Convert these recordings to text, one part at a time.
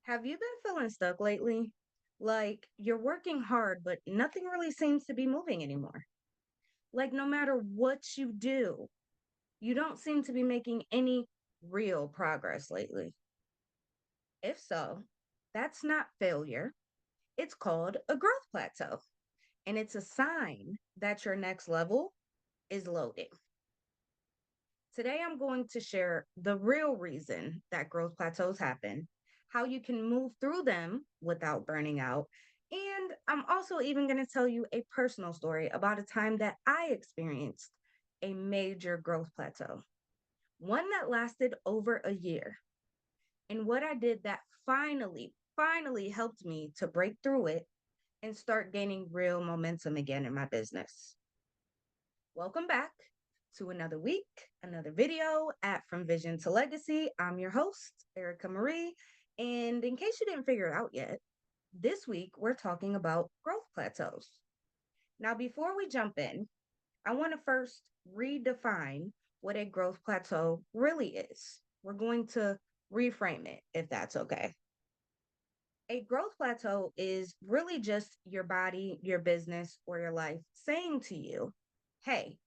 Have you been feeling stuck lately? Like you're working hard, but nothing really seems to be moving anymore. Like no matter what you do, you don't seem to be making any real progress lately. If so, that's not failure. It's called a growth plateau, and it's a sign that your next level is loading. Today, I'm going to share the real reason that growth plateaus happen, how you can move through them without burning out. And I'm also even going to tell you a personal story about a time that I experienced a major growth plateau, one that lasted over a year. And what I did that finally helped me to break through it and start gaining real momentum again in my business. Welcome back to another week, another video at From Vision to Legacy. I'm your host, Erica Marie. And in case you didn't figure it out yet, this week we're talking about growth plateaus. Now, before we jump in, I want to first redefine what a growth plateau really is. We're going to reframe it if that's okay. A growth plateau is really just your body, your business, or your life saying to you, hey,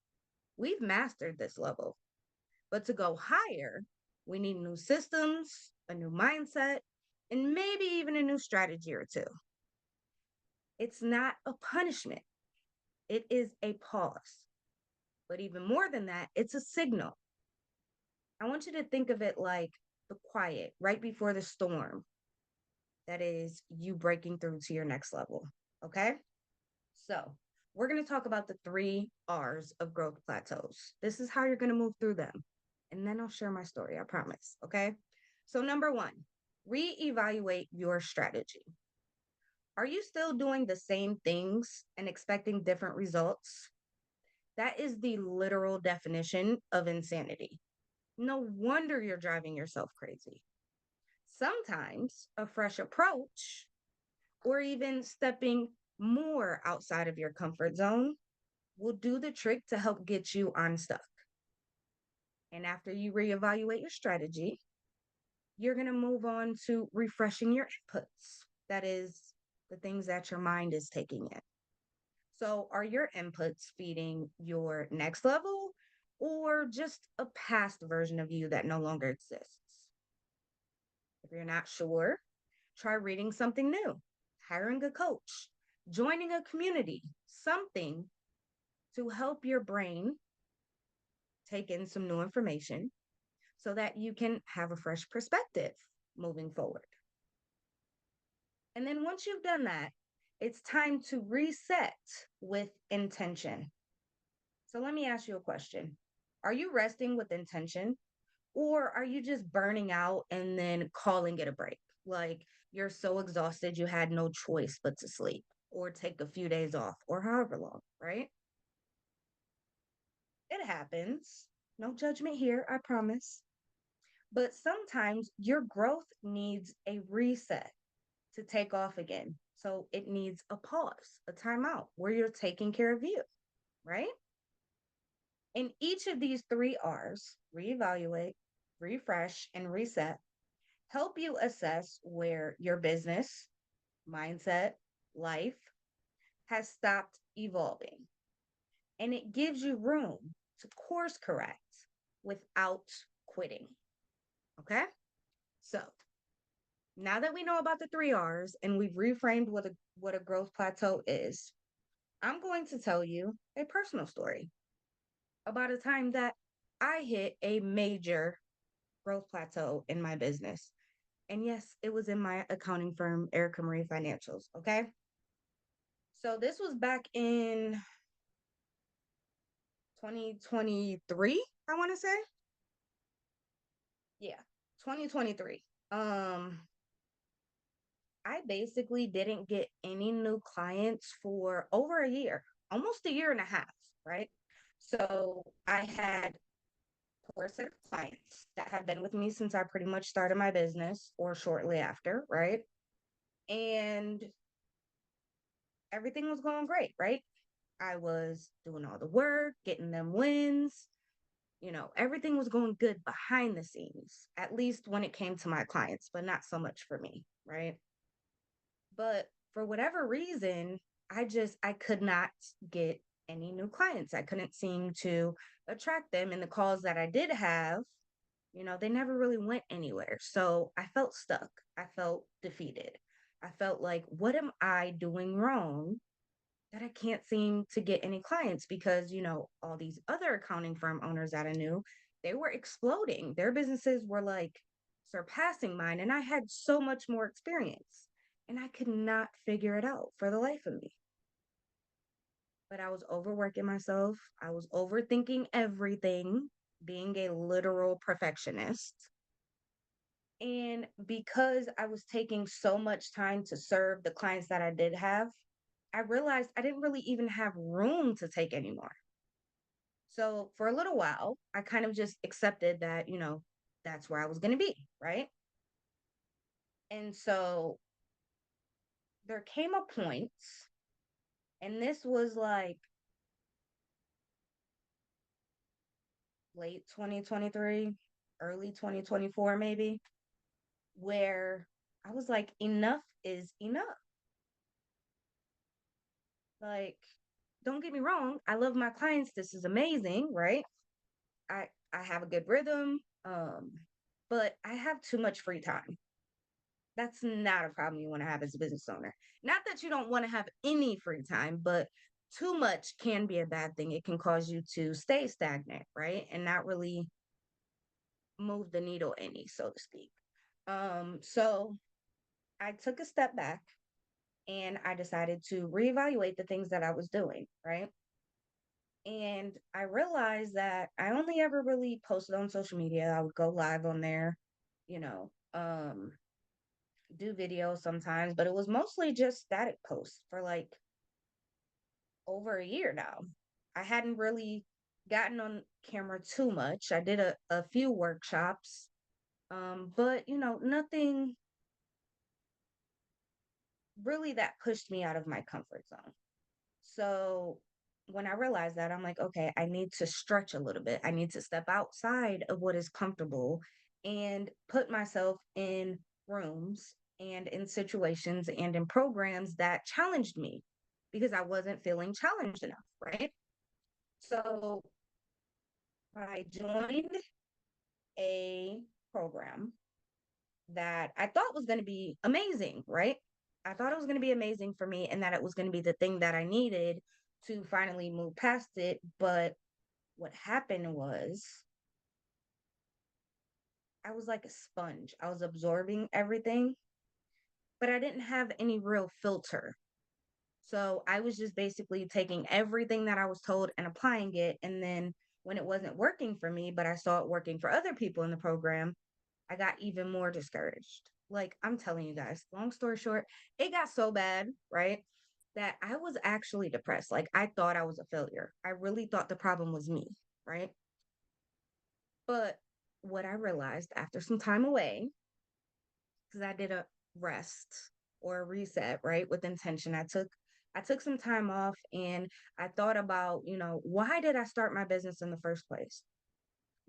we've mastered this level. But to go higher, we need new systems, a new mindset, and maybe even a new strategy or two. It's not a punishment, it is a pause. But even more than that, it's a signal. I want you to think of it like the quiet right before the storm. That is you breaking through to your next level. Okay. So, we're going to talk about the three R's of growth plateaus. This is how you're going to move through them. And then I'll share my story, I promise. Okay. So, number one, reevaluate your strategy. Are you still doing the same things and expecting different results? That is the literal definition of insanity. No wonder you're driving yourself crazy. Sometimes a fresh approach or even stepping more outside of your comfort zone will do the trick to help get you unstuck. And after you reevaluate your strategy, you're going to move on to refreshing your inputs. That is the things that your mind is taking in. So, are your inputs feeding your next level or just a past version of you that no longer exists? If you're not sure, try reading something new, hiring a coach, joining a community, something to help your brain take in some new information so that you can have a fresh perspective moving forward. And then once you've done that, it's time to reset with intention. So let me ask you a question. Are you resting with intention or are you just burning out and then calling it a break? Like you're so exhausted you had no choice but to sleep or take a few days off or however long, right? It happens. No judgment here, I promise. But sometimes your growth needs a reset to take off again. So it needs a pause, a timeout where you're taking care of you, right? In each of these three R's, reevaluate, refresh, and reset, help you assess where your business, mindset, life has stopped evolving. And it gives you room to course correct without quitting. Okay? So now that we know about the three R's and we've reframed what a growth plateau is, I'm going to tell you a personal story about a time that I hit a major growth plateau in my business. And yes, it was in my accounting firm, Erica Marie Financials. Okay. So this was back in 2023, I want to say. Yeah, 2023. Um, I basically didn't get any new clients for over a year, almost a year and a half, right? So I had core set of clients that have been with me since I pretty much started my business or shortly after, right? And everything was going great, right? I was doing all the work, getting them wins, Everything was going good behind the scenes, at least when it came to my clients, but not so much for me, right? But for whatever reason, I could not get any new clients. I couldn't seem to attract them. And the calls that I did have, they never really went anywhere. So I felt stuck. I felt defeated. I felt like, what am I doing wrong that I can't seem to get any clients? Because, all these other accounting firm owners that I knew, they were exploding. Their businesses were like surpassing mine, and I had so much more experience. And I could not figure it out for the life of me. But I was overworking myself. I was overthinking everything, being a literal perfectionist. And because I was taking so much time to serve the clients that I did have, I realized I didn't really even have room to take anymore. So for a little while, I kind of just accepted that, that's where I was going to be. Right. And so there came a point, and this was like late 2023, early 2024, maybe, where I was like, enough is enough. Like, don't get me wrong, I love my clients. This is amazing, right? I have a good rhythm, but I have too much free time. That's not a problem you want to have as a business owner. Not that you don't want to have any free time, but too much can be a bad thing. It can cause you to stay stagnant, right? And not really move the needle any, so to speak. So I took a step back and I decided to reevaluate the things that I was doing, right? And I realized that I only ever really posted on social media. I would go live on there, you know, do videos sometimes, but it was mostly just static posts for like over a year now. I hadn't really gotten on camera too much. I did a few workshops, but nothing really that pushed me out of my comfort zone. So when I realized that, I'm like, okay, I need to stretch a little bit. I need to step outside of what is comfortable and put myself in rooms and in situations and in programs that challenged me because I wasn't feeling challenged enough, right? So I joined a program that I thought was going to be amazing, right? I thought it was going to be amazing for me and that it was going to be the thing that I needed to finally move past it. But what happened was I was like a sponge. I was absorbing everything, but I didn't have any real filter. So I was just basically taking everything that I was told and applying it. And then when it wasn't working for me, but I saw it working for other people in the program, I got even more discouraged. Like, I'm telling you guys, long story short, it got so bad, right? That I was actually depressed. Like, I thought I was a failure. I really thought the problem was me, right? But what I realized after some time away, because I did a rest or a reset, right, with intention, I took some time off and I thought about, why did I start my business in the first place?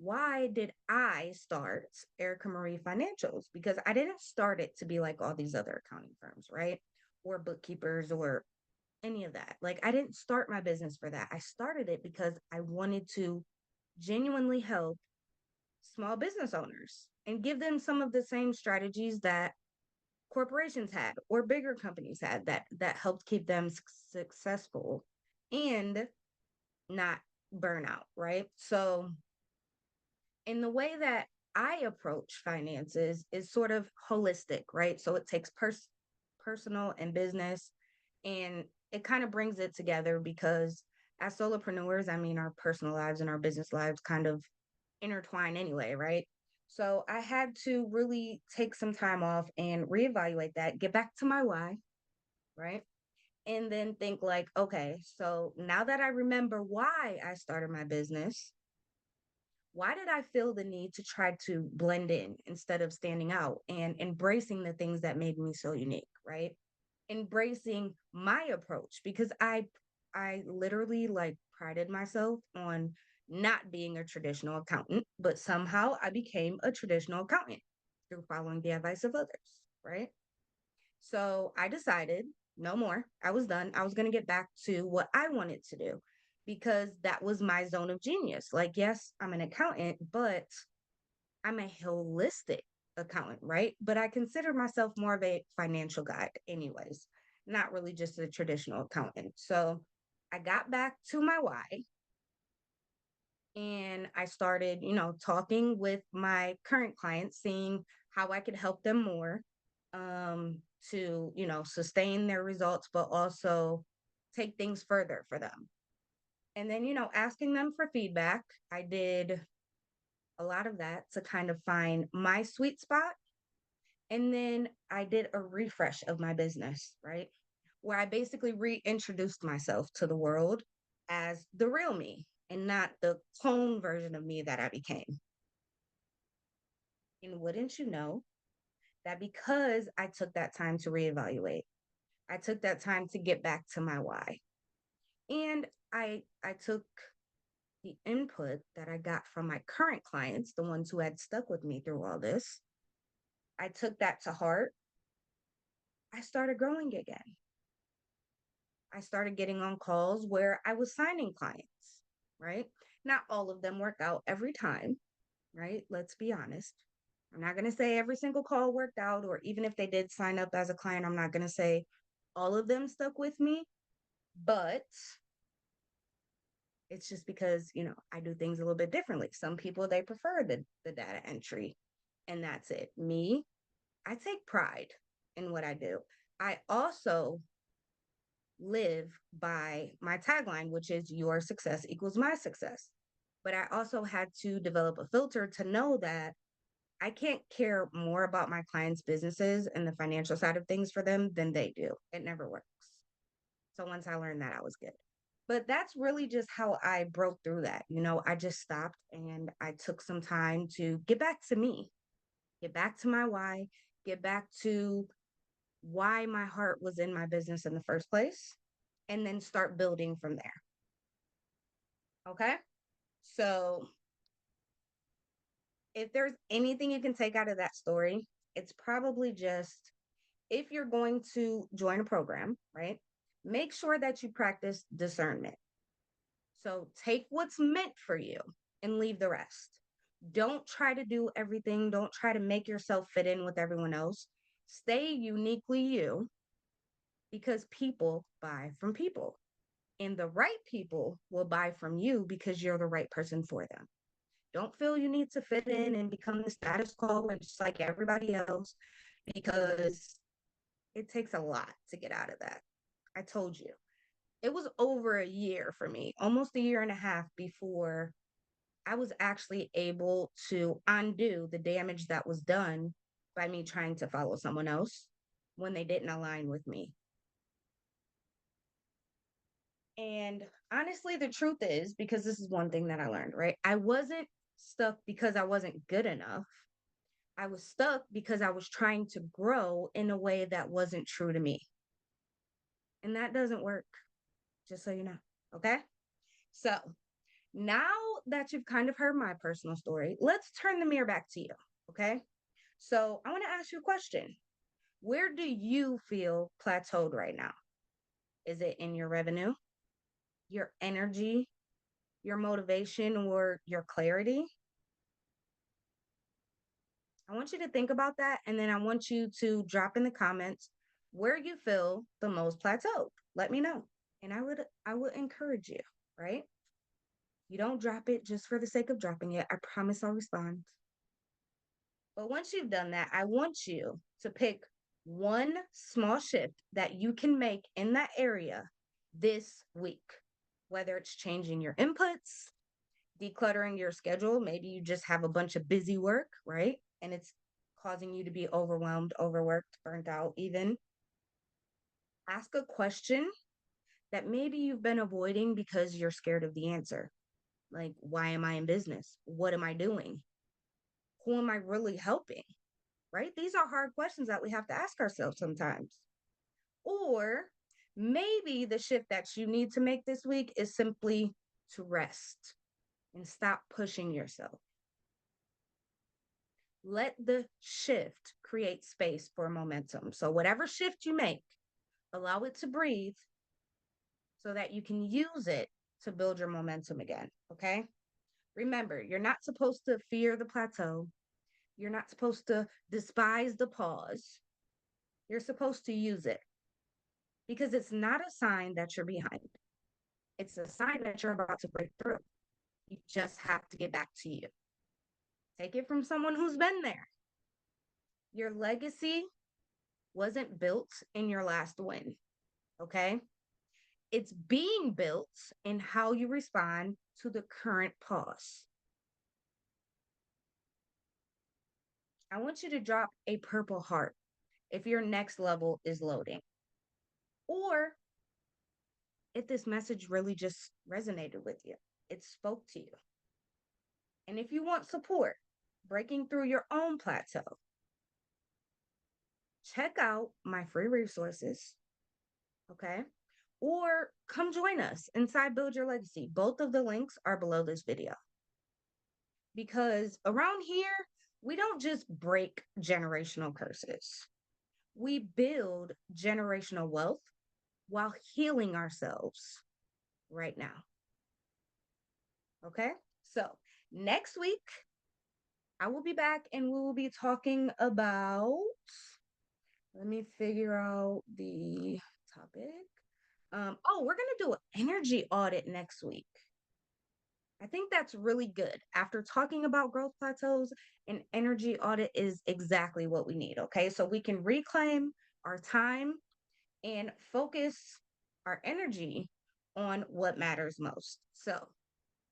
Why did I start Erica Marie Financials? Because I didn't start it to be like all these other accounting firms, right? Or bookkeepers or any of that. Like, I didn't start my business for that. I started it because I wanted to genuinely help small business owners and give them some of the same strategies that corporations had or bigger companies had that helped keep them successful and not burn out, right? So in the way that I approach finances is sort of holistic, right? So it takes personal and business, and it kind of brings it together because as solopreneurs, I mean, our personal lives and our business lives kind of intertwine anyway, right? So I had to really take some time off and reevaluate that, get back to my why, right? And then think like, okay, so now that I remember why I started my business, why did I feel the need to try to blend in instead of standing out and embracing the things that made me so unique, right? Embracing my approach because I literally like prided myself on not being a traditional accountant, but somehow I became a traditional accountant through following the advice of others, right? So I decided no more. I was done. I was going to get back to what I wanted to do because that was my zone of genius. Like, yes, I'm an accountant, but I'm a holistic accountant, right? But I consider myself more of a financial guide, anyways, not really just a traditional accountant. So I got back to my why and I started, talking with my current clients, seeing how I could help them more to, sustain their results, but also take things further for them. And then, asking them for feedback. I did a lot of that to kind of find my sweet spot. And then I did a refresh of my business, right? Where I basically reintroduced myself to the world as the real me and not the clone version of me that I became. And wouldn't you know that because I took that time to reevaluate, I took that time to get back to my why. And I took the input that I got from my current clients, the ones who had stuck with me through all this. I took that to heart. I started growing again. I started getting on calls where I was signing clients, right? Not all of them work out every time, right? Let's be honest. I'm not going to say every single call worked out, or even if they did sign up as a client, I'm not going to say all of them stuck with me, but it's just because, I do things a little bit differently. Some people, they prefer the data entry, and that's it. Me, I take pride in what I do. I also live by my tagline, which is your success equals my success. But I also had to develop a filter to know that I can't care more about my clients' businesses and the financial side of things for them than they do. It never works. So once I learned that, I was good. But that's really just how I broke through that. I just stopped and I took some time to get back to me, get back to my why, get back to why my heart was in my business in the first place, and then start building from there. Okay. So if there's anything you can take out of that story, it's probably just if you're going to join a program, right? Make sure that you practice discernment. So take what's meant for you and leave the rest. Don't try to do everything. Don't try to make yourself fit in with everyone else. Stay uniquely you because people buy from people. And the right people will buy from you because you're the right person for them. Don't feel you need to fit in and become the status quo and just like everybody else because it takes a lot to get out of that. I told you. It was over a year for me, almost a year and a half before I was actually able to undo the damage that was done by me trying to follow someone else when they didn't align with me. And honestly, the truth is, because this is one thing that I learned, right? I wasn't stuck because I wasn't good enough. I was stuck because I was trying to grow in a way that wasn't true to me. And that doesn't work, just so you know. Okay. So now that you've kind of heard my personal story, let's turn the mirror back to you. Okay. So I want to ask you a question. Where do you feel plateaued right now? Is it in your revenue, your energy, your motivation, or your clarity? I want you to think about that. And then I want you to drop in the comments where you feel the most plateaued. Let me know. And I would encourage you, right? You don't drop it just for the sake of dropping it. I promise I'll respond. But once you've done that, I want you to pick one small shift that you can make in that area this week, whether it's changing your inputs, decluttering your schedule. Maybe you just have a bunch of busy work, right? And it's causing you to be overwhelmed, overworked, burnt out, even. Ask a question that maybe you've been avoiding because you're scared of the answer. Like, why am I in business? What am I doing? Who am I really helping? Right? These are hard questions that we have to ask ourselves sometimes. Or maybe the shift that you need to make this week is simply to rest. and stop pushing yourself. Let the shift create space for momentum. So, whatever shift you make, allow it to breathe so that you can use it to build your momentum again. Okay. Remember, you're not supposed to fear the plateau. You're not supposed to despise the pause. You're supposed to use it because it's not a sign that you're behind. It's a sign that you're about to break through. You just have to get back to you. Take it from someone who's been there. Your legacy wasn't built in your last win, okay? It's being built in how you respond to the current pause. I want you to drop a purple heart if your next level is loading, or if this message really just resonated with you, it spoke to you. And if you want support breaking through your own plateau, check out my free resources, okay? Or come join us inside Build Your Legacy. Both of the links are below this video. Because around here, we don't just break generational curses, we build generational wealth while healing ourselves right now. Okay? So, next week, I will be back and we will be talking about, let me figure out the topic. We're going to do an energy audit next week. I think that's really good. After talking about growth plateaus, an energy audit is exactly what we need. Okay. So we can reclaim our time and focus our energy on what matters most. So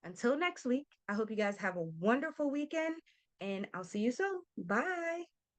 until next week, I hope you guys have a wonderful weekend and I'll see you soon. Bye.